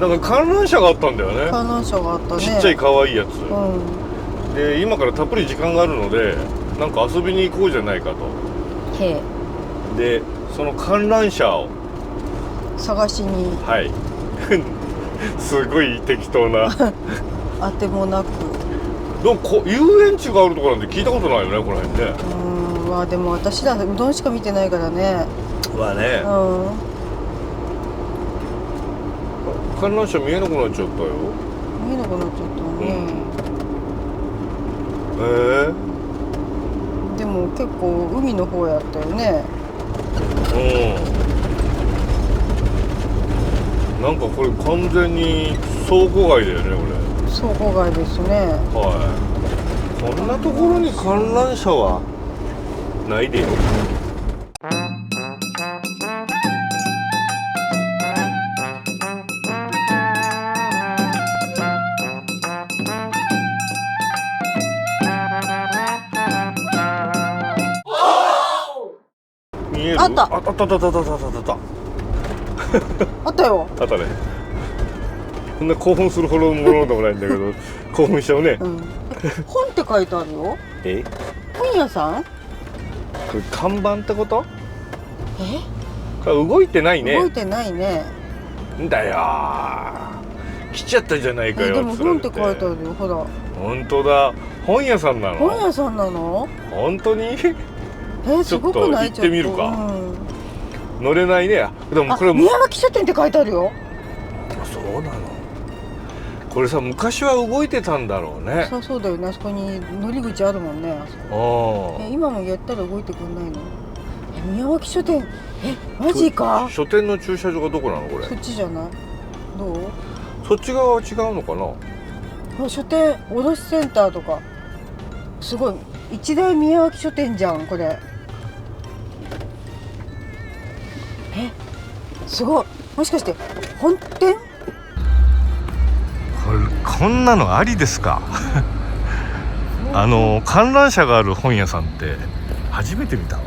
なんか観覧車があったんだよね。観覧車があったね。ちっちゃい可愛いやつ、うん、で今からたっぷり時間があるのでなんか遊びに行こうじゃないかと。へえ。でその観覧車を探しに。はいすごい適当なあてもなく。でも遊園地があるところなんて聞いたことないよねこの辺ね。まあでも私らうどんしか見てないからね。まあね、観覧車見えなくなっちゃったよ。見えなくなっちゃったね、でも結構海の方やったよね。なんかこれ完全に倉庫街だよねこれ。倉庫街ですね。はい。こんなところに観覧車はないでよ。見える？あった。あったあったあったあったあったあったよ。あったね。そんな興奮するほどのものでもないんだけど興奮しちゃうね。本って書いてあるよ。本屋さん？これ看板ってこと？これ動いてないね。動いてないね。んだよ来ちゃったじゃないかよ。でも本って書いてあるよ、ほら。本当だ。本屋さんなの？本屋さんなの？本当に？すごくない？ちょっと行ってみるか。乗れないね。でもこれ宮脇書店って書いてあるよ。そうなの。これさ昔は動いてたんだろうね。そうだよね。あそこに乗り口あるもんね。あそこ。今もやったら動いてくんないの？宮脇書店、マジか。書店の駐車場がどこなのこれ？そっちじゃない？どう？そっち側は違うのかな？書店卸センターとかすごい一大宮脇書店じゃんこれ。すごい。もしかして本店？こんなのありですか？観覧車がある本屋さんって初めて見たわ。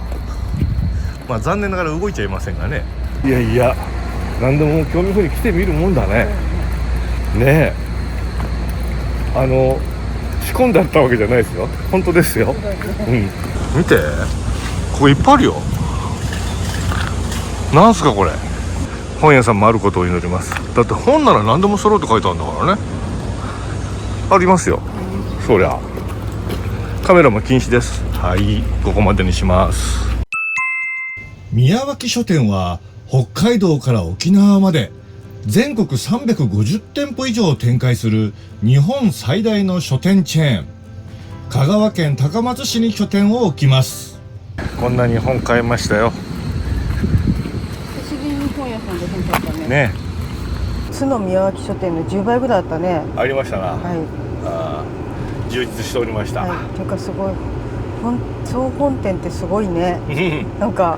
まあ残念ながら動いちゃいませんがね。いやいや何でも興味本位に来てみるもんだね。ねえ仕込んであったわけじゃないですよ。本当ですよ。見てここいっぱいあるよ。なんすかこれ。本屋さんもあることを祈ります。だって本なら何でも揃うって書いてあるんだからね。ありますよそりゃ。カメラも禁止です。はい、ここまでにします。宮脇書店は北海道から沖縄まで全国350店舗以上を展開する日本最大の書店チェーン。香川県高松市に拠点を置きます。こんなに本買いましたよ。久しぶりに本屋さんで本買ったね。ね。津の宮脇書店の10倍ぐらいあったね。ありましたな。はい。充実しておりました。というかすごい総本店ってすごいね。なんか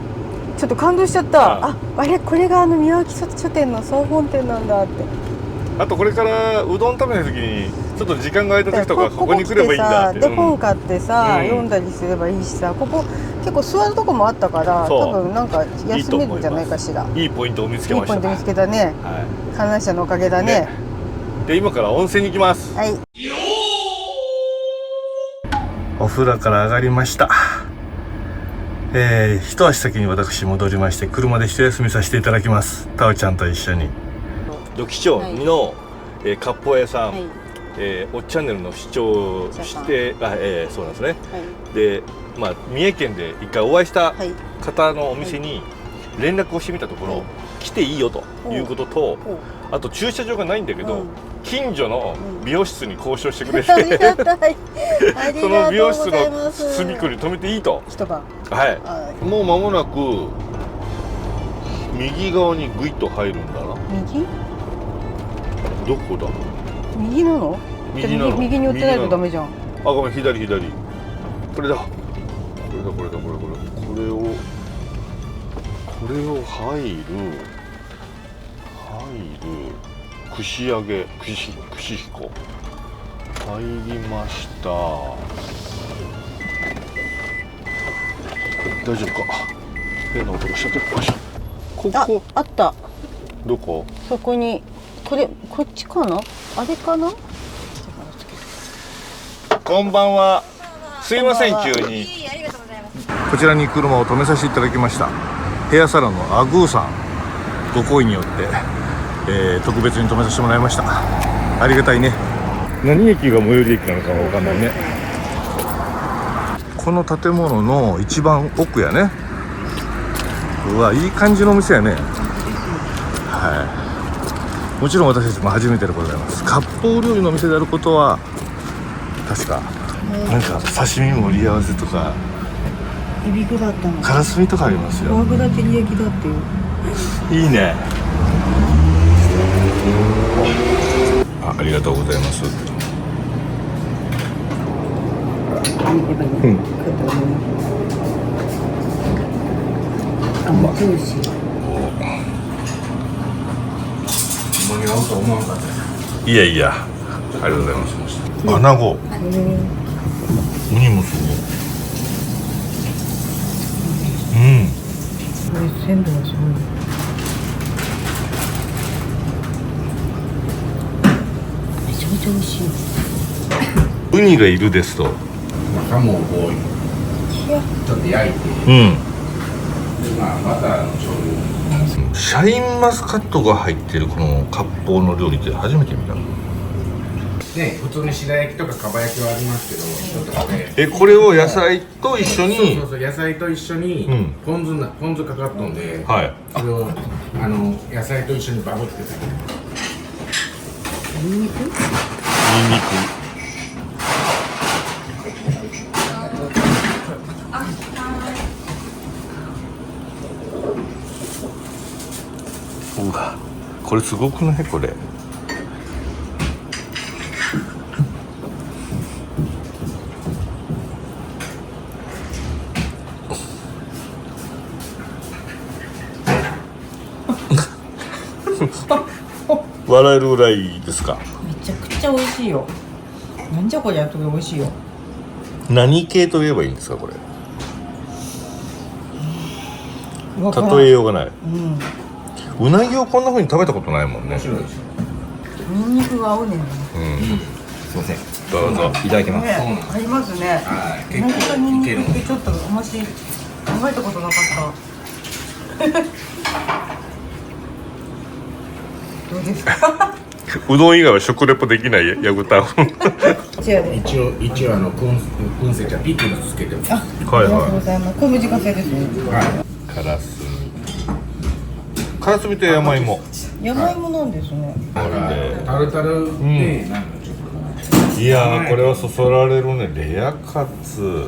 ちょっと感動しちゃった。あれこれが宮脇書店の総本店なんだって。あとこれからうどん食べる時にちょっと時間が空いた時とかここに来ればいいんだって。で本買ってさ、読んだりすればいいしさ、ここ結構座るとこもあったから多分なんか休めるんじゃないかしら。いいポイントを見つけました。いいポイント見つけたね。観覧車のおかげだね。で今から温泉に行きます。はい。お風呂から上がりました。一足先に私戻りまして車で一休みさせていただきます。タオちゃんと一緒に土器町の割烹屋さん、おっチャンネルの視聴してそうなんですね。で三重県で一回お会いした方のお店に連絡をしてみたところ、来ていいよということと、あと駐車場がないんだけど、近所の美容室に交渉してくれて、その美容室の隅っこに止めていいと。一晩。はい。もう間もなく右側にグイッと入るんだな。右？どこだ？右なの？右なの。右に寄ってないとダメじゃん。ごめん、左。これだ。これを入る。串揚げ、串彦入りました。大丈夫か。変な音がしちゃってる。ここあった。どこ？そこにこれこっちかな、あれかな。こんばんは。すいません、急にこちらに車を止めさせていただきました。ヘアサロンのアグーさんご好意によって、特別に止めさせてもらいました。ありがたいね。何駅が最寄り駅なのかわかんないね。この建物の一番奥やね。うわ、いい感じのお店やね。はい、もちろん私たちも初めてでございます。割烹料理のお店であることは確か。なんか刺身盛り合わせとかエビグラタン、カラスミとかありますよ。フォアグラ照り焼きだっていう。いいね。ありがとうございます。ジューシー。いやいや、ありがとうございます。アナゴ、ウニもすごい。これ鮮度がすごい。めちゃめちゃ美味しい。ウニがいるですと、中もこうちょっと焼いて、でまあバターの醤油。シャインマスカットが入ってるこの割烹の料理って初めて見た。ね、普通に白焼きとかかば焼きはありますけど、ちょっとこれこれを野菜と一緒に。そう野菜と一緒にポン酢かかっとんで、はい。それを野菜と一緒にバブって食べる。ニンニク。うわ、これすごくないこれ。笑えるぐらいですか。めちゃくちゃ美味しいよ。なんじゃこりゃと美味しいよ。何系と言えばいいんですかこれ。わからん。例えようがない。うん。うなぎをこんな風に食べたことないもんね。面白いですよ。ニンニクが合うねんね。すいません。どうぞ。いただきます。ね、ありますね。はい、うなぎとニンニクいけるってちょっとあんまし考えたことなかった。どうですか。うどん以外は食レポできないヤグタウン。一応ね。一応クンセチャピクルスつけてます。あ、はいありがとうごはざいます。これも自家製ですね。はい。い。カラスミ。カラスミと山芋。山芋なんですね。これで。タルタルで、なんかちょっといやー、これはそそられるね。レアカツ。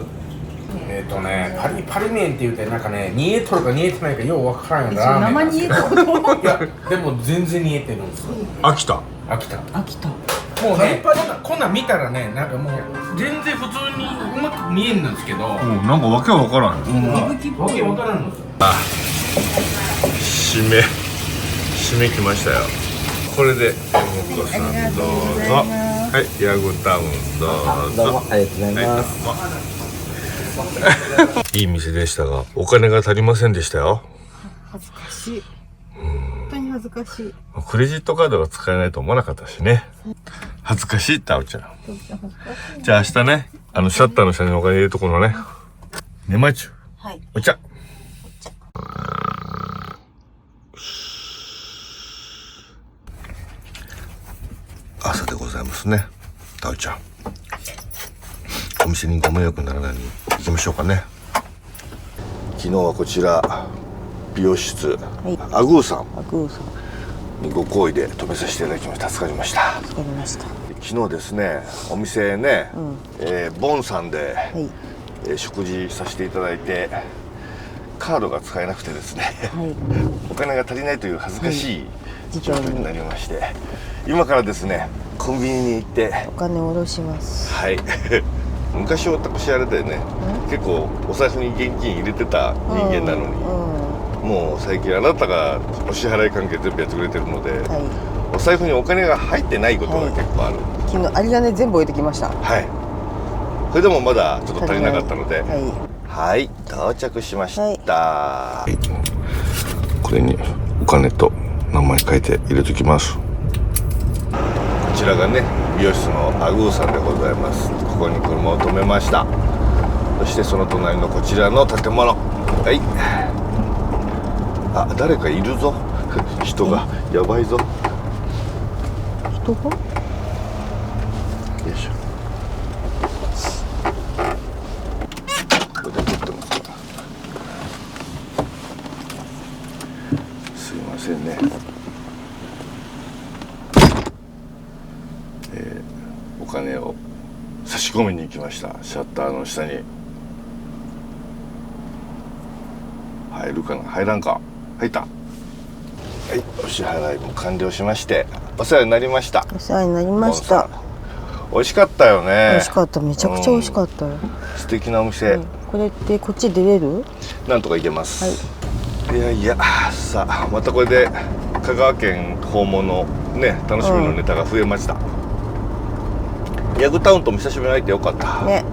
パリ麺って言うてなんかね、煮えとるか煮えてないかようわからんよラーメン生煮えたことも。いや、でも全然煮えてるんですよ。秋田。飽きた。飽きた。もうね、こんなん見たらね、なんかもう全然普通にうまく見えんのですけど、なんかわけわからん。わけわからんのですよ。締めきましたよ。これでヤグさんどうぞ。はい、ヤグタウンどうぞ。どうもありがとうございます。いい店でしたが、お金が足りませんでしたよ。恥ずかしい。本当に恥ずかしい。クレジットカードが使えないと思わなかったしね。恥ずかしいってあおちゃん。じゃあ明日ね、シャッターの下にお金入れるところのね、寝まちゅう。はい。お茶。朝でございますね。タオちゃん。お店にご迷惑にならないように行きましょうかね。昨日はこちら美容室、アグーさんアグーさん。にご好意で止めさせていただきました。助かりました。わかりました。昨日ですね、お店ね、ボンさんで、はい。食事させていただいてカードが使えなくてですね、はい。お金が足りないという恥ずかしい事情に状況になりまして、今からですねコンビニに行ってお金を下ろします。はい昔私あれでね結構お財布に現金入れてた人間なのに、もう最近あなたがお支払い関係全部やってくれてるので、お財布にお金が入ってないことが結構ある。昨日有り金全部置いてきました。はい、それでもまだちょっと足りなかったので、はい、はい、到着しました。これにお金と名前書いて入れときます。ちらがね美容室のアグーさんでございます。ここに車を止めました。そしてその隣のこちらの建物、はい、あ、誰かいるぞ人がやばいぞ。人が？よいしょ。これで撮ってますか。すいませんね。お金を差し込みに行きました。シャッターの下に入るかな、入らんか、入った。はい、お支払いも完了しましてお世話になりました。お世話になりました。美味しかったよね。美味しかった、めちゃくちゃ美味しかったよ。素敵なお店、これってこっち出れる？なんとか行けます。いやいや、さあまたこれで香川県訪問のね楽しみのネタが増えました。ヤグタウンとも久しぶりに会えてよかった。ね。